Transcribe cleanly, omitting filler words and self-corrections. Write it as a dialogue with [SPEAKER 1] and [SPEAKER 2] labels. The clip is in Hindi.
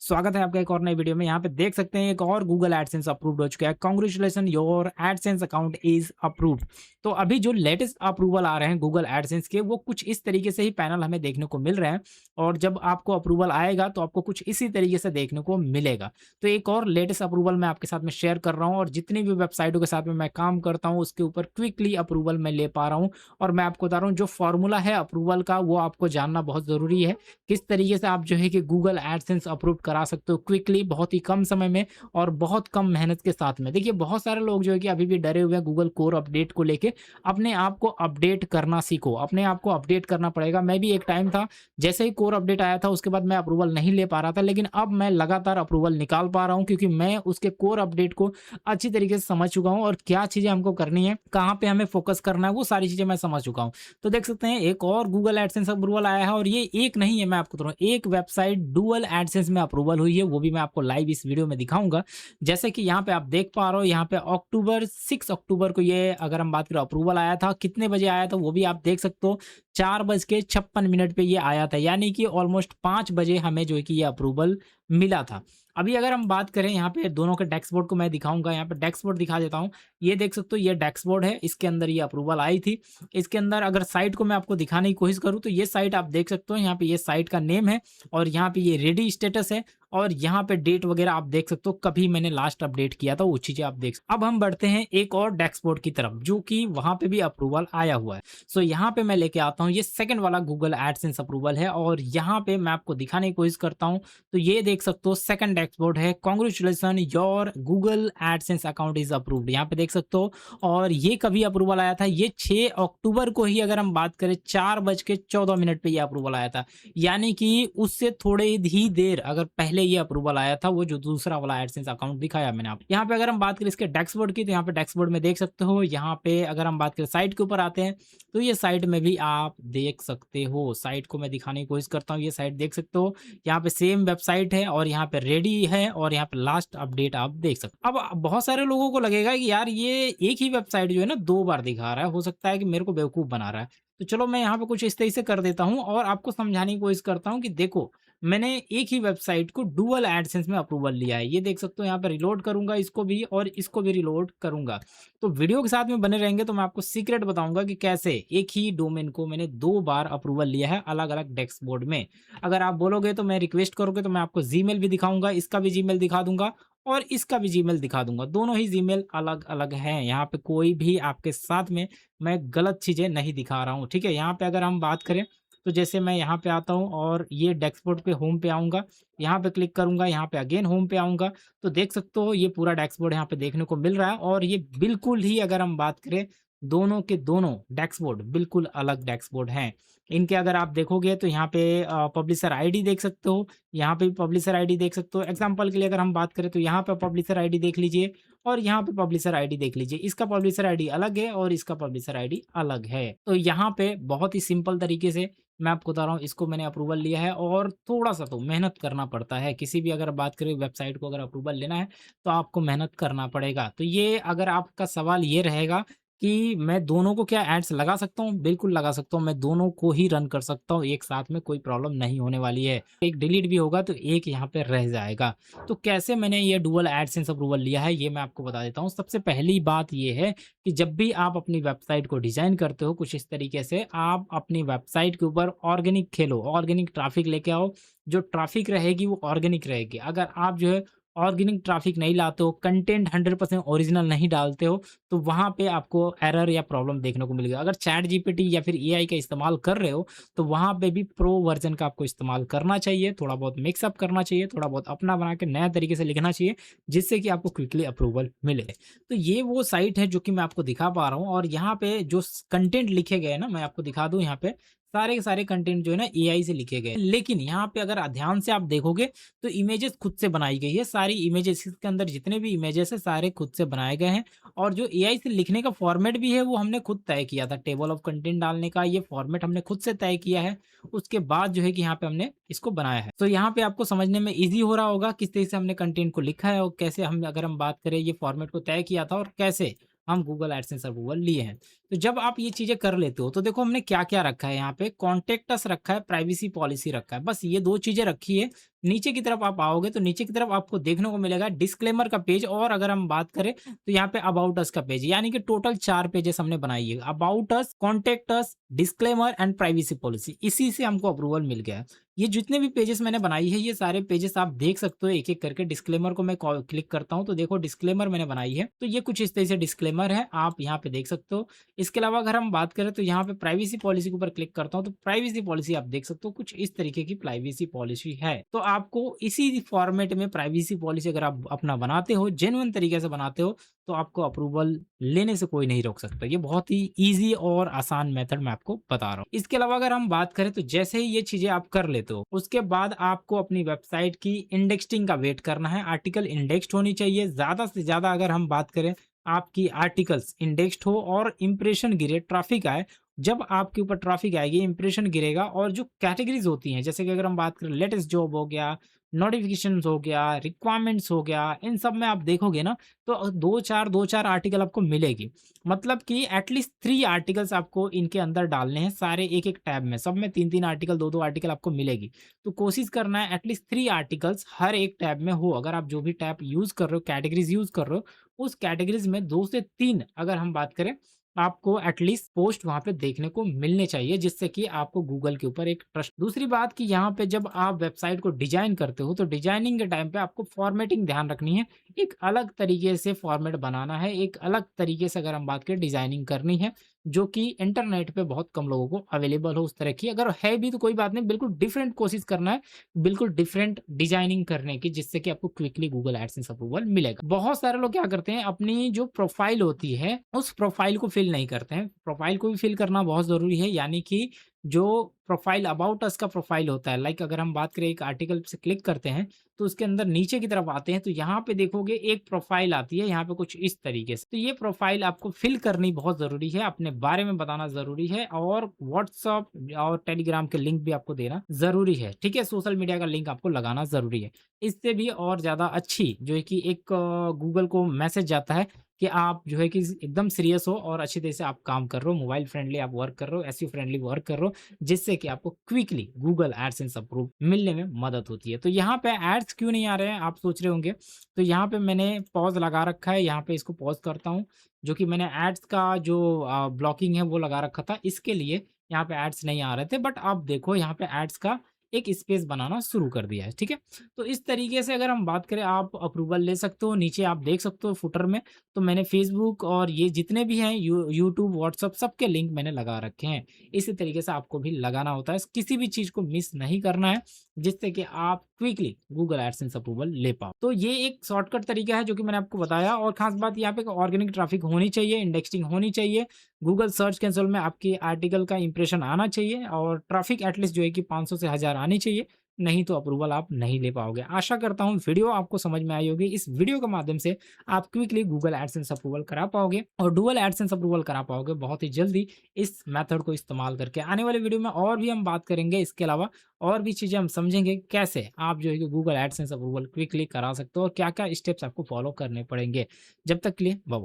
[SPEAKER 1] स्वागत है आपका एक और नई वीडियो में। यहाँ पे देख सकते हैं एक और गूगल एडसेंस अप्रूव्ड हो चुका है। Congratulation, your AdSense account is approved. तो अभी जो लेटेस्ट अप्रूवल आ रहे हैं गूगल एडसेंस के, वो कुछ इस तरीके से ही पैनल हमें देखने को मिल रहे हैं। और जब आपको अप्रूवल आएगा तो आपको कुछ इसी तरीके से देखने को मिलेगा। तो एक और लेटेस्ट अप्रूवल मैं आपके साथ में शेयर कर रहा हूँ, और जितनी भी वेबसाइटों के साथ में मैं काम करता हूँ उसके ऊपर क्विकली अप्रूवल मैं ले पा रहा हूँ। और मैं आपको बता रहा हूँ जो फॉर्मूला है अप्रूवल का, वो आपको जानना बहुत ज़रूरी है। किस तरीके से आप जो है कि गूगल एडसेंस अप्रूव करा सकते हो क्विकली, बहुत ही कम समय में और बहुत कम मेहनत के साथ में। देखिए बहुत सारे लोग जो है कि अभी भी डरे हुए हैं गूगल कोर अपडेट को लेके। अपने आप को अपडेट करना सीखो, अपने आप को अपडेट करना पड़ेगा। मैं भी एक टाइम था, जैसे ही कोर अपडेट आया था उसके बाद मैं अप्रूवल नहीं ले पा रहा था, लेकिन अब मैं लगातार अप्रूवल निकाल पा रहा हूँ क्योंकि मैं उसके कोर अपडेट को अच्छी तरीके से समझ चुका हूँ और क्या चीज़ें हमको करनी है, कहाँ पे हमें फोकस करना है, वो सारी चीज़ें मैं समझ चुका हूँ। तो देख सकते हैं एक और गूगल एडसेंस अप्रूवल आया है, और ये एक नहीं है, मैं आपको बता रहा हूँ एक वेबसाइट डुअल एडसेंस में अप्रूवल हुई है, वो भी मैं आपको लाइव इस वीडियो में दिखाऊंगा। जैसे कि यहाँ पे आप देख पा रहे हो, यहाँ पे अक्टूबर 6 अक्टूबर को ये अगर हम बात करें अप्रूवल आया था। कितने बजे आया था वो भी आप देख सकते हो, 4:56 पे ये आया था, यानी कि ऑलमोस्ट 5 बजे हमें जो है कि ये अप्रूवल मिला था। अभी अगर हम बात करें यहाँ पे दोनों के डैशबोर्ड को मैं दिखाऊंगा, यहाँ पे डैशबोर्ड दिखा देता हूँ। ये देख सकते हो, ये डैशबोर्ड है, इसके अंदर ये अप्रूवल आई थी। इसके अंदर अगर साइट को मैं आपको दिखाने की कोशिश करूँ तो ये साइट आप देख सकते हो, यहाँ पे ये साइट का नेम है और यहाँ पे ये रेडी स्टेटस है, और यहाँ पे डेट वगैरह आप देख सकते हो, कभी मैंने लास्ट अपडेट किया था वो चीजें आप देख सकते हो। अब हम बढ़ते हैं एक और डैशबोर्ड की तरफ, जो कि वहां पे भी अप्रूवल आया हुआ है। सो यहाँ पे मैं लेके आता हूँ, ये सेकंड वाला गूगल एडसेंस अप्रूवल है, और यहाँ पे मैं आपको दिखाने की कोशिश करता हूँ। तो ये देख सकते हो सेकंड डैशबोर्ड है, congratulation, your Google AdSense account is approved, यहाँ पे देख सकते हो। और ये कभी अप्रूवल आया था, ये 6 अक्टूबर को ही अगर हम बात करें 4:14 पे ये अप्रूवल आया था। यानी कि उससे थोड़े ही देर अगर पहले ये अप्रूवल आया था, वो जो दूसरा वाला एडसेंस अकाउंट दिखाया मैंने आपको। यहाँ पे अगर हम बात करें इसके डैशबोर्ड की, तो यहाँ पे डैशबोर्ड में देख सकते हो। यहाँ पे अगर हम बात करें साइट के ऊपर आते हैं, तो ये साइट में भी आप देख सकते हो। साइट को मैं दिखाने की कोशिश करता हूँ, ये साइट देख सकते हो। यहाँ पे सेम वेबसाइट है और यहाँ पे रेडी है, और यहाँ पे लास्ट अपडेट आप देख सकते हो। अब बहुत सारे लोगों को लगेगा कि यार ये एक ही वेबसाइट जो है ना 2 बार दिखा रहा है, हो सकता है कि मेरे को बेवकूफ़ बना रहा है। तो चलो मैं यहाँ पे कुछ इस तरीके से कर देता हूँ और आपको समझाने की कोशिश करता हूँ कि देखो, मैंने एक ही वेबसाइट को डुअल एडसेंस में अप्रूवल लिया है। ये देख सकते हो, यहाँ पे रिलोड करूँगा इसको भी और इसको भी रिलोड करूँगा। तो वीडियो के साथ में बने रहेंगे तो मैं आपको सीक्रेट बताऊँगा कि कैसे एक ही डोमेन को मैंने 2 बार अप्रूवल लिया है अलग-अलग डैशबोर्ड में। अगर आप बोलोगे तो मैं रिक्वेस्ट करोगे तो मैं आपको जीमेल भी दिखाऊँगा, इसका भी जीमेल दिखा दूँगा और इसका भी जीमेल दिखा दूँगा। दोनों ही जीमेल अलग-अलग हैं। यहाँ पे कोई भी आपके साथ में मैं गलत चीज़ें नहीं दिखा रहा हूँ, ठीक है? यहाँ पे अगर हम बात करें, तो जैसे मैं यहाँ पे आता हूँ और ये डैशबोर्ड पे होम पे आऊँगा, यहाँ पे क्लिक करूँगा, यहाँ पे अगेन होम पे आऊँगा, तो देख सकते हो ये पूरा डैशबोर्ड यहाँ पे देखने को मिल रहा है। और ये बिल्कुल ही अगर हम बात करें, दोनों के दोनों डैशबोर्ड बिल्कुल अलग डैशबोर्ड हैं। इनके अगर आप देखोगे तो यहाँ पे पब्लिशर आईडी देख सकते हो, यहाँ पे भी पब्लिशर आईडी देख सकते हो। एग्ज़ाम्पल के लिए अगर हम बात करें तो यहाँ पे पब्लिशर आईडी देख लीजिए और यहाँ पे पब्लिशर आईडी देख लीजिए। इसका पब्लिशर आईडी अलग है और इसका पब्लिशर आईडी अलग है। तो यहाँ पे बहुत ही सिंपल तरीके से मैं आपको बता रहा हूँ, इसको मैंने अप्रूवल लिया है और थोड़ा-सा तो मेहनत करना पड़ता है। किसी भी अगर बात करें वेबसाइट को अगर अप्रूवल लेना है, तो आपको मेहनत करना पड़ेगा। तो ये अगर आपका सवाल ये रहेगा कि मैं दोनों को क्या एड्स लगा सकता हूँ? बिल्कुल लगा सकता हूँ, मैं दोनों को ही रन कर सकता हूँ एक साथ में, कोई प्रॉब्लम नहीं होने वाली है। एक डिलीट भी होगा तो एक यहाँ पे रह जाएगा। तो कैसे मैंने ये डुअल एडसेंस अप्रूवल लिया है, ये मैं आपको बता देता हूँ। सबसे पहली बात ये है कि जब भी आप अपनी वेबसाइट को डिज़ाइन करते हो कुछ इस तरीके से, आप अपनी वेबसाइट के ऊपर ऑर्गेनिक खेलो, ऑर्गेनिक ट्रैफ़िक लेके आओ। जो ट्रैफ़िक रहेगी वो ऑर्गेनिक रहेगी। अगर आप जो है ऑर्गेनिक ट्रैफ़िक नहीं लाते हो, कंटेंट 100% ओरिजिनल नहीं डालते हो, तो वहाँ पे आपको एरर या प्रॉब्लम देखने को मिलेगा। अगर चैट जीपीटी या फिर एआई का इस्तेमाल कर रहे हो, तो वहाँ पे भी प्रो वर्ज़न का आपको इस्तेमाल करना चाहिए, थोड़ा बहुत मिक्स अप करना चाहिए, थोड़ा बहुत अपना बना के नया तरीके से लिखना चाहिए, जिससे कि आपको क्विकली अप्रूवल मिले। तो ये वो साइट है जो कि मैं आपको दिखा पा रहा हूँ, और यहाँ पे जो कंटेंट लिखे गए हैं ना, मैं आपको दिखा दूं, यहाँ पे सारे के सारे कंटेंट जो है ना एआई से लिखे गए हैं। लेकिन यहाँ पे अगर ध्यान से आप देखोगे तो इमेजेस खुद से बनाई गई है। सारी इमेजेस इसके अंदर जितने भी इमेजेस है सारे खुद से बनाए गए हैं, और जो एआई से लिखने का फॉर्मेट भी है वो हमने खुद तय किया था। टेबल ऑफ कंटेंट डालने का ये फॉर्मेट हमने खुद से तय किया है। उसके बाद जो है कि यहाँ पे हमने इसको बनाया है। तो यहाँ पे आपको समझने में ईज़ी हो रहा होगा किस तरीके से हमने कंटेंट को लिखा है, और कैसे हम अगर हम बात करें ये फॉर्मेट को तय किया था और कैसे हम गूगल एडसेंस अप्रूवल लिए हैं। तो जब आप ये चीज़ें कर लेते हो, तो देखो हमने क्या-क्या रखा है यहाँ पे, कॉन्टैक्ट अस रखा है, प्राइवेसी पॉलिसी रखा है, बस ये 2 चीज़ें रखी है। नीचे की तरफ आप आओगे तो नीचे की तरफ आपको देखने को मिलेगा डिस्क्लेमर का पेज, और अगर हम बात करें तो यहाँ पे अबाउट अस का पेज, यानी कि टोटल 4 पेजेस हमने बनाई है। About us, contact us, disclaimer and privacy policy, इसी से हमको अप्रूवल मिल गया है। ये जितने भी पेजेस मैंने बनाई है, ये सारे पेजेस आप देख सकते हो एक-एक करके। डिस्क्लेमर को मैं क्लिक करता हूँ तो देखो डिस्क्लेमर मैंने बनाई है। तो ये कुछ इस तरह से डिस्क्लेमर है, आप यहाँ पे देख सकते हो। इसके अलावा अगर हम बात करें तो यहाँ पे प्राइवेसी पॉलिसी के ऊपर क्लिक करता हूँ, तो प्राइवेसी पॉलिसी आप देख सकते हो, कुछ इस तरीके की प्राइवेसी पॉलिसी है। तो आपको इसी फॉर्मेट में प्राइवेसी पॉलिसी अगर आप अपना बनाते हो, जेन्युइन तरीके से बनाते हो, तो आपको अप्रूवल लेने से कोई नहीं रोक सकता। ये बहुत ही ईज़ी और आसान मेथड मैं आपको बता रहा हूँ। इसके अलावा अगर हम बात करें तो जैसे ही ये चीज़ें आप कर लेते हो, उसके बाद आपको अपनी वेबसाइट की इंडेक्सिंग का वेट करना है। आर्टिकल इंडेक्स्ड होनी चाहिए। ज़्यादा से ज़्यादा अगर हम बात करें, आपकी आर्टिकल्स इंडेक्स्ड हो और इंप्रेशन गिरे, ट्रैफिक आए। जब आपके ऊपर ट्रैफिक आएगी, इंप्रेशन गिरेगा, और जो कैटेगरीज़ होती हैं, जैसे कि अगर हम बात करें लेटेस्ट जॉब हो गया, नोटिफ़िकेशंस हो गया, रिक्वायरमेंट्स हो गया, इन सब में आप देखोगे ना, तो 2-4 आर्टिकल आपको मिलेगी। मतलब कि एटलीस्ट 3 आर्टिकल्स आपको इनके अंदर डालने हैं, सारे एक-एक टैब में, सब में 3-3 आर्टिकल, 2-2 आर्टिकल आपको मिलेगी। तो कोशिश करना है एटलीस्ट 3 आर्टिकल्स हर एक टैब में हो। अगर आप जो भी टैब यूज़ कर रहे हो, कैटेगरीज़ यूज़ कर रहे हो, उस कैटेगरीज़ में 2 से 3 अगर हम बात करें, आपको एटलीस्ट पोस्ट वहाँ पे देखने को मिलने चाहिए, जिससे कि आपको गूगल के ऊपर एक ट्रस्ट। दूसरी बात कि यहाँ पे जब आप वेबसाइट को डिज़ाइन करते हो, तो डिज़ाइनिंग के टाइम पे आपको फॉर्मेटिंग ध्यान रखनी है। एक अलग तरीके से फॉर्मेट बनाना है, एक अलग तरीके से अगर हम बात करें डिज़ाइनिंग करनी है, जो कि इंटरनेट पे बहुत कम लोगों को अवेलेबल हो उस तरह की। अगर है भी तो कोई बात नहीं, बिल्कुल डिफरेंट कोशिश करना है, बिल्कुल डिफरेंट डिज़ाइनिंग करने की, जिससे कि आपको क्विकली गूगल एडसेंस अप्रूवल मिलेगा। बहुत सारे लोग क्या करते हैं, अपनी जो प्रोफ़ाइल होती है, उस प्रोफ़ाइल को फ़िल नहीं करते हैं। प्रोफ़ाइल को भी फ़िल करना बहुत ज़रूरी है, यानी कि जो प्रोफ़ाइल अबाउट अस का प्रोफ़ाइल होता है, लाइक अगर हम बात करें एक आर्टिकल से क्लिक करते हैं, तो उसके अंदर नीचे की तरफ आते हैं, तो यहाँ पे देखोगे एक प्रोफ़ाइल आती है, यहाँ पे कुछ इस तरीके से। तो ये प्रोफ़ाइल आपको फ़िल करनी बहुत ज़रूरी है, अपने बारे में बताना ज़रूरी है, और व्हाट्सएप और टेलीग्राम के लिंक भी आपको देना ज़रूरी है, ठीक है? सोशल मीडिया का लिंक आपको लगाना ज़रूरी है। इससे भी और ज़्यादा अच्छी जो है कि एक गूगल को मैसेज जाता है कि आप जो है कि एकदम सीरियस हो और अच्छी तरह से आप काम कर रहे हो, मोबाइल फ्रेंडली आप वर्क कर रहे हो, एसईओ फ्रेंडली वर्क कर रहे हो, जिससे कि आपको क्विकली गूगल एडसेंस अप्रूव मिलने में मदद होती है। तो यहाँ पे एड्स क्यों नहीं आ रहे हैं, आप सोच रहे होंगे। तो यहाँ पे मैंने पॉज़ लगा रखा है, यहाँ पे इसको पॉज़ करता हूँ, जो कि मैंने एड्स का जो ब्लॉकिंग है वो लगा रखा था, इसके लिए यहाँ पे एड्स नहीं आ रहे थे। बट अब देखो यहाँ पे एड्स का एक स्पेस बनाना शुरू कर दिया है, ठीक है? तो इस तरीके से अगर हम बात करें, आप अप्रूवल ले सकते हो। नीचे आप देख सकते हो फुटर में, तो मैंने फ़ेसबुक और ये जितने भी हैं, यूट्यूब, व्हाट्सएप, सबके लिंक मैंने लगा रखे हैं। इसी तरीके से आपको भी लगाना होता है, किसी भी चीज़ को मिस नहीं करना है, जिससे कि आप क्विकली गूगल एडसेंस अप्रूवल ले पाओ। तो ये एक शॉर्टकट तरीका है जो कि मैंने आपको बताया, और ख़ास बात यहाँ पे ऑर्गेनिक ट्रैफिक होनी चाहिए, इंडेक्सिंग होनी चाहिए, गूगल सर्च कंसोल में आपके आर्टिकल का इंप्रेशन आना चाहिए, और ट्रैफिक एटलीस्ट जो है कि 500 से 1000 आनी चाहिए, नहीं तो अप्रूवल आप नहीं ले पाओगे। आशा करता हूँ वीडियो आपको समझ में आई होगी। इस वीडियो के माध्यम से आप क्विकली गूगल एडसेंस अप्रूवल करा पाओगे और डुअल एडसेंस अप्रूवल करा पाओगे बहुत ही जल्दी, इस मेथड को इस्तेमाल करके। आने वाले वीडियो में और भी हम बात करेंगे, इसके अलावा और भी चीज़ें हम समझेंगे, कैसे आप जो है कि गूगल एडसेंस अप्रूवल क्विकली करा सकते हो और क्या-क्या स्टेप्स आपको फॉलो करने पड़ेंगे। जब तक के लिए बाय बाय।